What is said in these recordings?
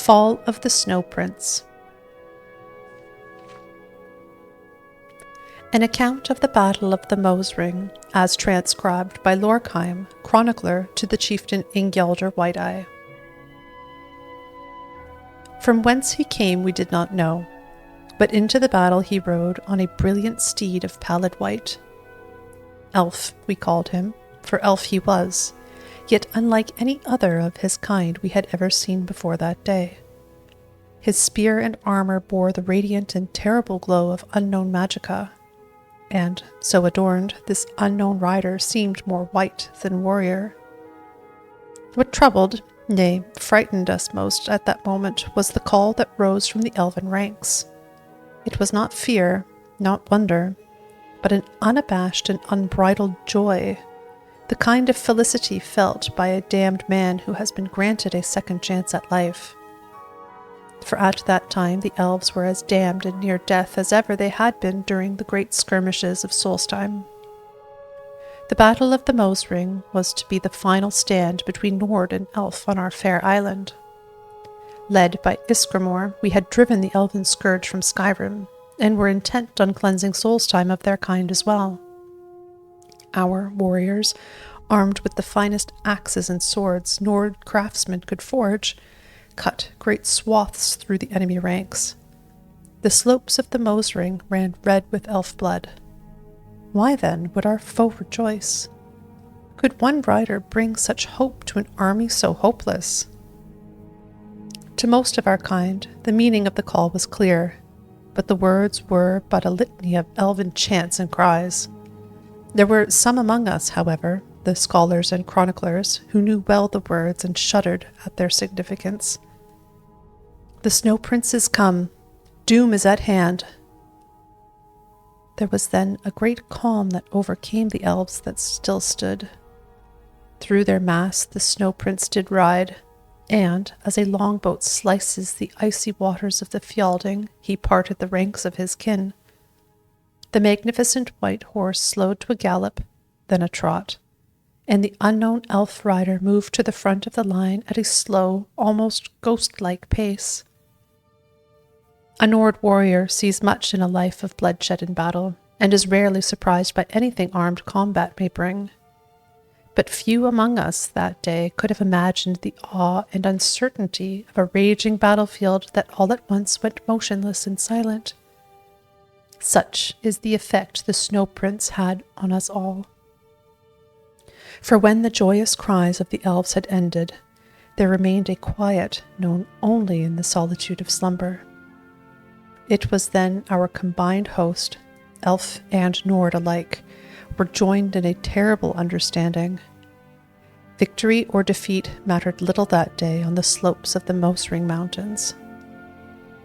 Fall of the Snow Prince. An account of the Battle of the Mosring, as transcribed by Lorkheim, chronicler to the chieftain Ingjaldur White-Eye. From whence he came we did not know, but into the battle he rode on a brilliant steed of pallid white. Elf we called him, for elf he was, yet unlike any other of his kind we had ever seen before that day. His spear and armor bore the radiant and terrible glow of unknown magicka, and, so adorned, this unknown rider seemed more white than warrior. What troubled, nay, frightened us most at that moment was the call that rose from the elven ranks. It was not fear, not wonder, but an unabashed and unbridled joy, the kind of felicity felt by a damned man who has been granted a second chance at life. For at that time the elves were as damned and near death as ever they had been during the great skirmishes of Solstheim. The Battle of the Mosring was to be the final stand between Nord and Elf on our fair island. Led by Ysgramor, we had driven the elven scourge from Skyrim, and were intent on cleansing Solstheim of their kind as well. Our warriors, armed with the finest axes and swords Nord craftsmen could forge, cut great swaths through the enemy ranks. The slopes of the Mosring ran red with elf blood. Why then would our foe rejoice? Could one rider bring such hope to an army so hopeless? To most of our kind, the meaning of the call was clear, but the words were but a litany of elven chants and cries. There were some among us, however, the scholars and chroniclers, who knew well the words and shuddered at their significance. The Snow Prince is come. Doom is at hand. There was then a great calm that overcame the elves that still stood. Through their mass the Snow Prince did ride, and, as a longboat slices the icy waters of the Fjalding, he parted the ranks of his kin. The magnificent white horse slowed to a gallop, then a trot, and the unknown elf rider moved to the front of the line at a slow, almost ghost-like pace. A Nord warrior sees much in a life of bloodshed and battle, and is rarely surprised by anything armed combat may bring. But few among us that day could have imagined the awe and uncertainty of a raging battlefield that all at once went motionless and silent. Such is the effect the Snow Prince had on us all. For when the joyous cries of the elves had ended, there remained a quiet known only in the solitude of slumber. It was then our combined host, elf and Nord alike, were joined in a terrible understanding. Victory or defeat mattered little that day on the slopes of the Mosring Mountains.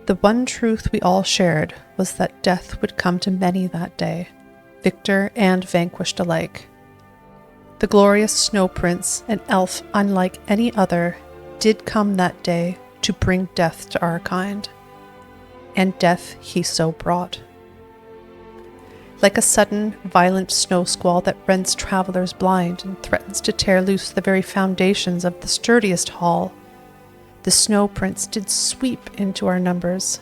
The one truth we all shared was that death would come to many that day, victor and vanquished alike. The glorious Snow Prince, an elf unlike any other, did come that day to bring death to our kind. And death he so brought. Like a sudden, violent snow squall that rends travelers blind and threatens to tear loose the very foundations of the sturdiest hall, the Snow Prince did sweep into our numbers.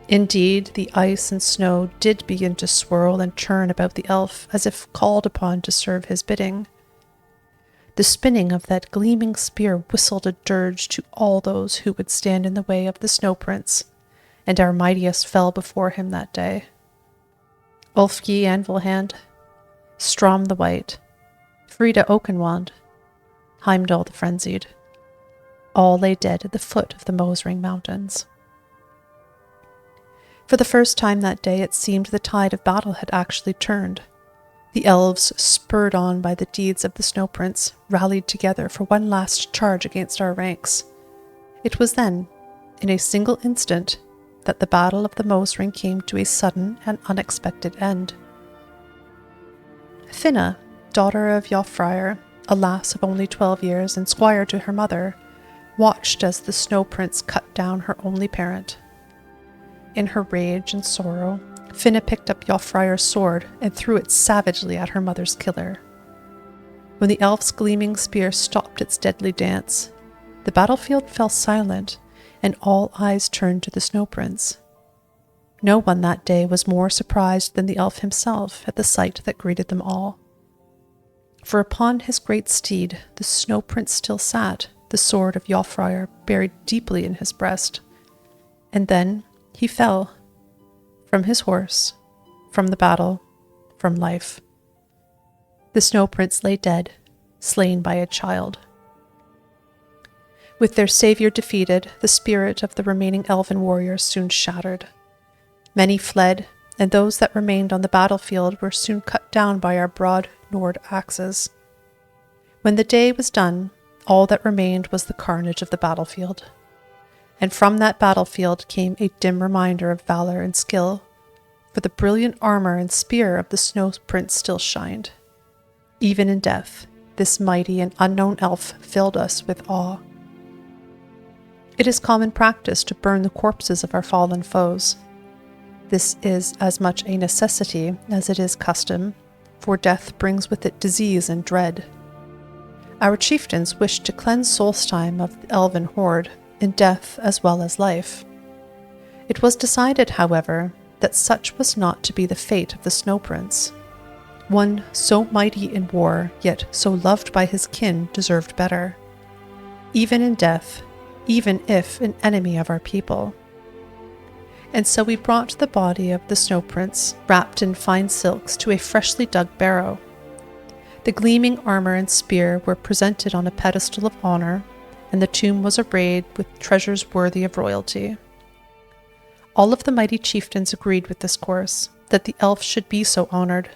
Indeed, the ice and snow did begin to swirl and churn about the elf as if called upon to serve his bidding. The spinning of that gleaming spear whistled a dirge to all those who would stand in the way of the Snow Prince, and our mightiest fell before him that day. Ulfgi Anvilhand, Stromm the White, Frida Oakenwand, Heimdall the Frenzied, all lay dead at the foot of the Mosring Mountains. For the first time that day it seemed the tide of battle had actually turned. The elves, spurred on by the deeds of the Snow Prince, rallied together for one last charge against our ranks. It was then, in a single instant, that the Battle of the Mosring came to a sudden and unexpected end. Finna, daughter of Jofreyr, a lass of only 12 years and squire to her mother, watched as the Snow Prince cut down her only parent. In her rage and sorrow, Finna picked up Jofreyr's sword and threw it savagely at her mother's killer. When the elf's gleaming spear stopped its deadly dance, the battlefield fell silent, and all eyes turned to the Snow Prince. No one that day was more surprised than the elf himself at the sight that greeted them all. For upon his great steed the Snow Prince still sat, the sword of Jofreyr buried deeply in his breast. And then he fell, from his horse, from the battle, from life. The Snow Prince lay dead, slain by a child. With their savior defeated, the spirit of the remaining elven warriors soon shattered. Many fled, and those that remained on the battlefield were soon cut down by our broad Nord axes. When the day was done, all that remained was the carnage of the battlefield. And from that battlefield came a dim reminder of valor and skill, for the brilliant armor and spear of the Snow Prince still shined. Even in death, this mighty and unknown elf filled us with awe. It is common practice to burn the corpses of our fallen foes. This is as much a necessity as it is custom, for death brings with it disease and dread. Our chieftains wished to cleanse Solstheim of the elven horde, in death as well as life. It was decided, however, that such was not to be the fate of the Snow Prince. One so mighty in war, yet so loved by his kin, deserved better. Even in death, even if an enemy of our people. And so we brought the body of the Snow Prince, wrapped in fine silks, to a freshly dug barrow. The gleaming armor and spear were presented on a pedestal of honor, and the tomb was arrayed with treasures worthy of royalty. All of the mighty chieftains agreed with this course, that the elf should be so honored.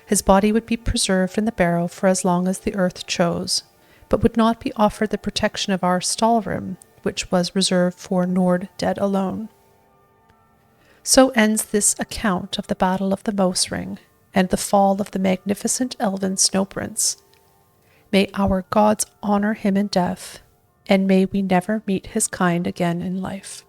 His body would be preserved in the barrow for as long as the earth chose, but would not be offered the protection of our Stalrim, which was reserved for Nord dead alone. So ends this account of the Battle of the Mouse Ring and the fall of the magnificent elven Snow Prince. May our gods honor him in death, and may we never meet his kind again in life.